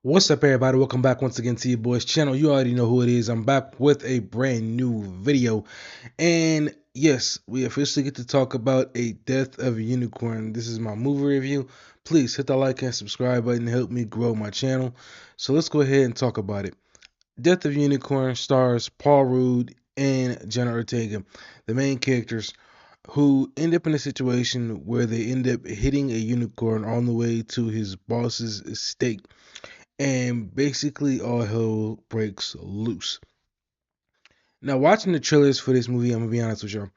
What's up, everybody? Welcome back once again to your boy's channel. You already know who it is. I'm back with a brand new video. And yes, we officially get to talk about A Death of a Unicorn. This is my movie review. Please hit the like and subscribe button to help me grow my channel. So let's go ahead and talk about it. Death of a Unicorn stars Paul Rudd and Jenna Ortega, the main characters, who end up in a situation where they end up hitting a unicorn on the way to his boss's estate, and basically all hell breaks loose. Now, watching the trailers for this movie, I'm gonna be honest with you,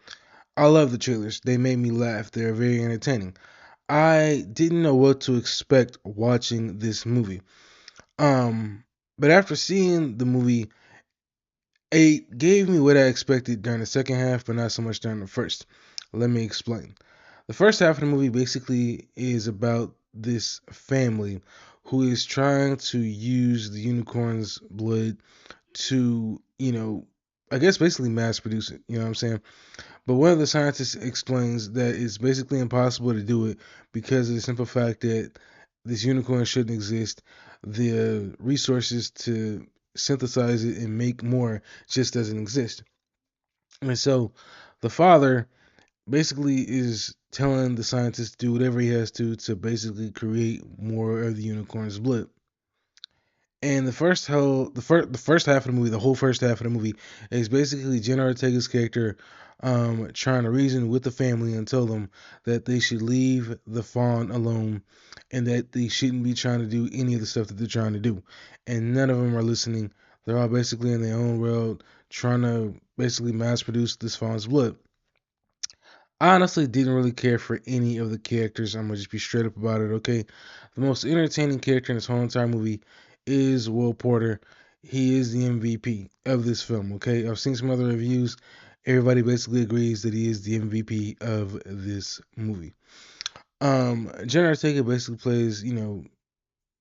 I love the trailers. They made me laugh. They're very entertaining. I didn't know what to expect watching this movie. Um, but after seeing the movie, it gave me what I expected during the second half, but not so much during the first. Let me explain. The first half of the movie basically is about this family who is trying to use the unicorn's blood to, I guess basically mass produce it. You know what I'm saying? But one of the scientists explains that it's basically impossible to do it because of the simple fact that this unicorn shouldn't exist. The resources to synthesize it and make more just doesn't exist. And so the father basically is telling the scientist to do whatever he has to basically create more of the unicorn's blood. And the first half of the movie, the whole first half of the movie, is basically Jenna Ortega's character trying to reason with the family and tell them that they should leave the fawn alone and that they shouldn't be trying to do any of the stuff that they're trying to do. And none of them are listening. They're all basically in their own world trying to basically mass produce this fawn's blood. I honestly didn't really care for any of the characters. I'm gonna just be straight up about it, okay? The most entertaining character in this whole entire movie is Will Porter. He is the MVP of this film, okay? I've seen some other reviews. Everybody basically agrees that he is the MVP of this movie. Jenna Ortega basically plays,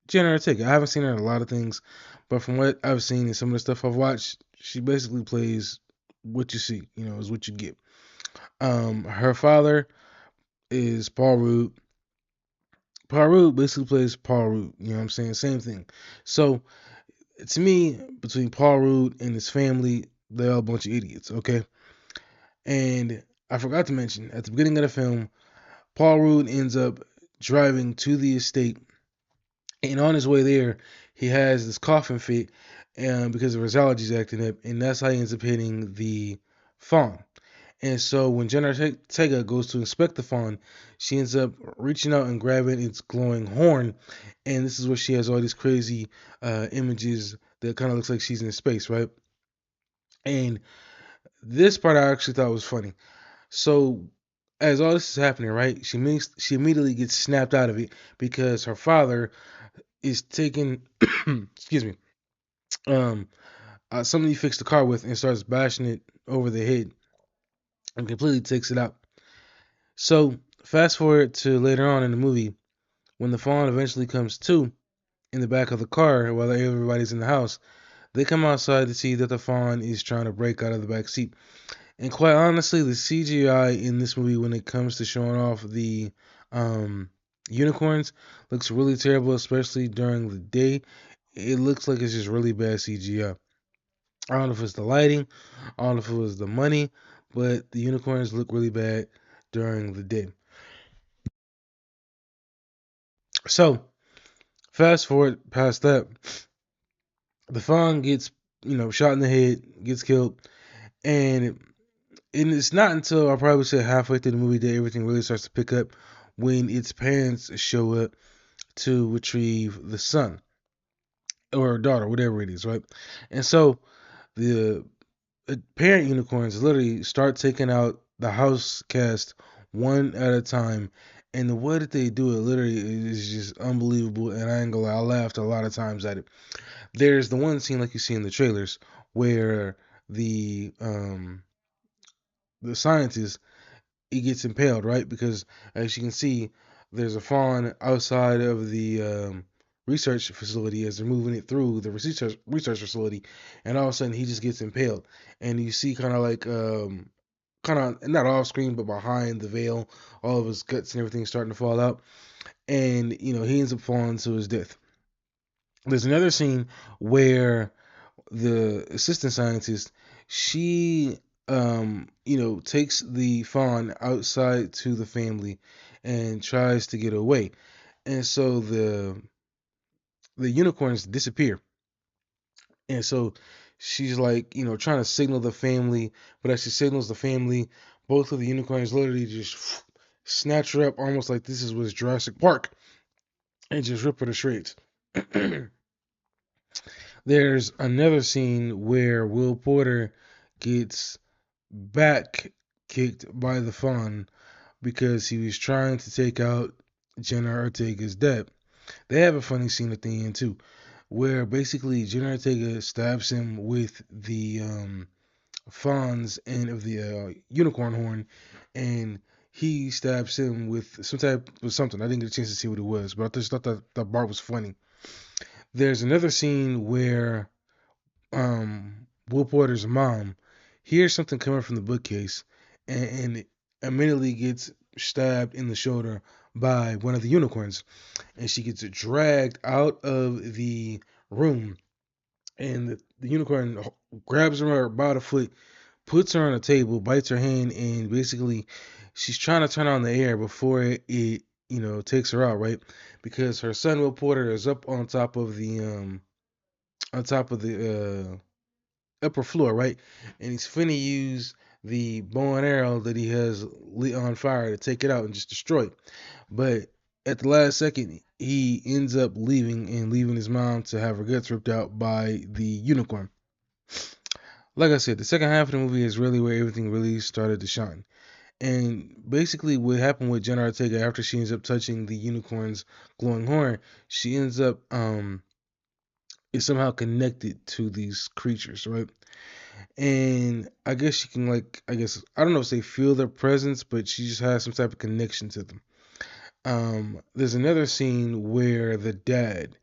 Jenna Ortega. I haven't seen her in a lot of things, but from what I've seen and some of the stuff I've watched, she basically plays what you see, is what you get. Her father is Paul Rudd. Paul Rudd basically plays Paul Rudd. You know what I'm saying? Same thing. So to me, between Paul Rudd and his family, they're all a bunch of idiots. Okay. And I forgot to mention at the beginning of the film, Paul Rudd ends up driving to the estate, and on his way there, he has this coughing fit, because of his allergies acting up, and that's how he ends up hitting the fawn. And so when Jenna Ortega goes to inspect the fawn, she ends up reaching out and grabbing its glowing horn. And this is where she has all these crazy images that kind of looks like she's in space, right? And this part I actually thought was funny. So as all this is happening, right, she immediately gets snapped out of it because her father is taking, excuse me, um, something he fixed the car with and starts bashing it over the head and completely takes it out. So fast forward to later on in the movie when the fawn eventually comes to in the back of the car while everybody's in the house. They come outside to see that the fawn is trying to break out of the back seat. And quite honestly, the CGI in this movie when it comes to showing off the um, unicorns looks really terrible, especially during the day. It looks like it's just really bad CGI. I don't know if it's the lighting, I don't know if it was the money, but the unicorns look really bad during the day. So fast forward past that, the fawn gets, shot in the head, gets killed, and it's not until I probably say halfway through the movie that everything really starts to pick up when its parents show up to retrieve the son or daughter, whatever it is, right? And so the parent unicorns literally start taking out the house cast one at a time. And the way that they do it literally is just unbelievable. And I ain't gonna lie, I laughed a lot of times at it. There's the one scene like you see in the trailers where the um the scientist, he gets impaled, right? Because as you can see, there's a fawn outside of the research facility as they're moving it through the research facility, and all of a sudden he just gets impaled, and you see kind of like kind of not off screen but behind the veil, all of his guts and everything starting to fall out, and he ends up falling to his death. There's another scene where the assistant scientist, she takes the fawn outside to the family and tries to get away. And so the unicorns disappear. And so she's like, trying to signal the family, but as she signals the family, both of the unicorns literally just snatch her up almost like this was Jurassic Park and just rip her to shreds. There's another scene where Will Porter gets back kicked by the fawn because he was trying to take out Jenna Ortega's dad. They have a funny scene at the end too, where basically Jenna Ortega stabs him with the fawn's end of the unicorn horn, and he stabs him with some type of something. I didn't get a chance to see what it was, but I just thought that part was funny. There's another scene where Will Porter's mom hears something coming from the bookcase and immediately gets stabbed in the shoulder by one of the unicorns. And she gets dragged out of the room. And the unicorn grabs her by the foot, puts her on a table, bites her hand, and basically she's trying to turn on the air before it takes her out, right? Because her son Will Porter is up on top of the upper floor, right? And he's finna use the bow and arrow that he has lit on fire to take it out and just destroy it. But at the last second, he ends up leaving his mom to have her guts ripped out by the unicorn. Like I said, the second half of the movie is really where everything really started to shine. And basically, what happened with Jenna Ortega after she ends up touching the unicorn's glowing horn, she ends up is somehow connected to these creatures, right? And I guess she can I don't know if they feel their presence, but she just has some type of connection to them. There's another scene where the dad,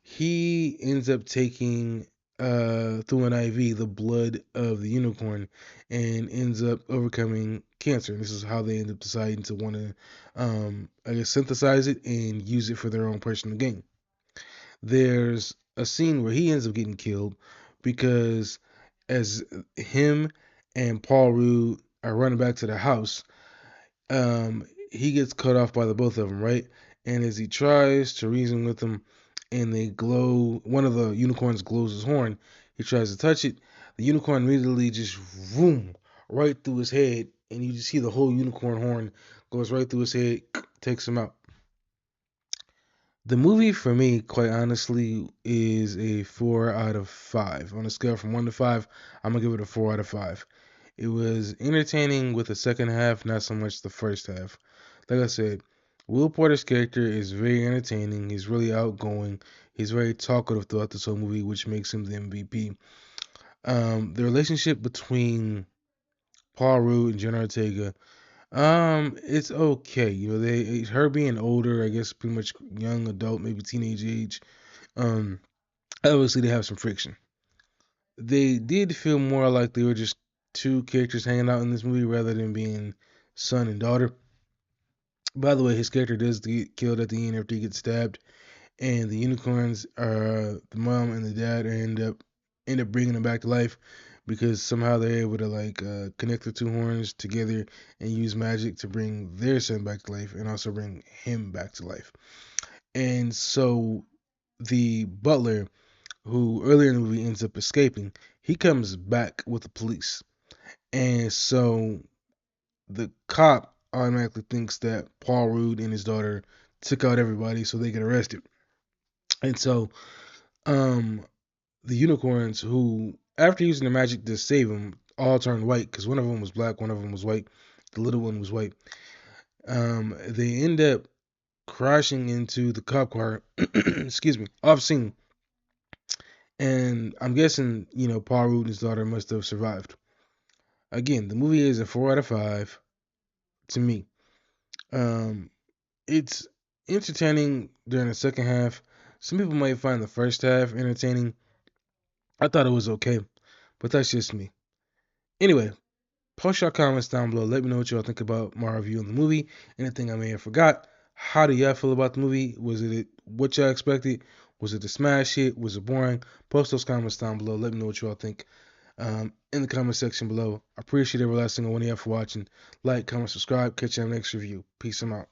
he ends up taking through an IV the blood of the unicorn and ends up overcoming cancer. And this is how they end up deciding to want to synthesize it and use it for their own personal gain. There's a scene where he ends up getting killed because as him and Paul Rudd are running back to the house, he gets cut off by the both of them, right? And as he tries to reason with them, and they glow, one of the unicorns glows his horn. He tries to touch it. The unicorn immediately just vroom right through his head, and you just see the whole unicorn horn goes right through his head, takes him out. The movie for me, quite honestly, is a 4 out of 5. On a scale from 1 to 5, I'm gonna give it a 4 out of 5. It was entertaining with the second half, not so much the first half. Like I said, Will Porter's character is very entertaining. He's really outgoing. He's very talkative throughout this whole movie, which makes him the MVP. The relationship between Paul Rudd and Jenna Ortega, it's okay. Her being older, I guess, pretty much young adult, maybe teenage age. Um, Obviously they have some friction. They did feel more like they were just two characters hanging out in this movie rather than being son and daughter. By the way, his character does get killed at the end after he gets stabbed, and the unicorns are the mom and the dad end up bringing him back to life because somehow they're able to connect the two horns together and use magic to bring their son back to life and also bring him back to life. And so the butler, who earlier in the movie ends up escaping, he comes back with the police. And so the cop automatically thinks that Paul Rudd and his daughter took out everybody so they get arrested. And so um the unicorns, who after using the magic to save him, all turned white because one of them was black, one of them was white, the little one was white. They end up crashing into the cop car, excuse me, off scene. And I'm guessing, Paul Rudd and his daughter must have survived. Again, the movie is a 4 out of 5 to me. Um, it's entertaining during the second half. Some people might find the first half entertaining. I thought it was okay, but that's just me. Anyway, post your comments down below. Let me know what y'all think about my review on the movie. Anything I may have forgot. How do y'all feel about the movie? Was it what y'all expected? Was it a smash hit? Was it boring? Post those comments down below. Let me know what you all think in the comment section below. I appreciate every last single one of you for watching. Like, comment, subscribe. Catch you on the next review. Peace. I'm out.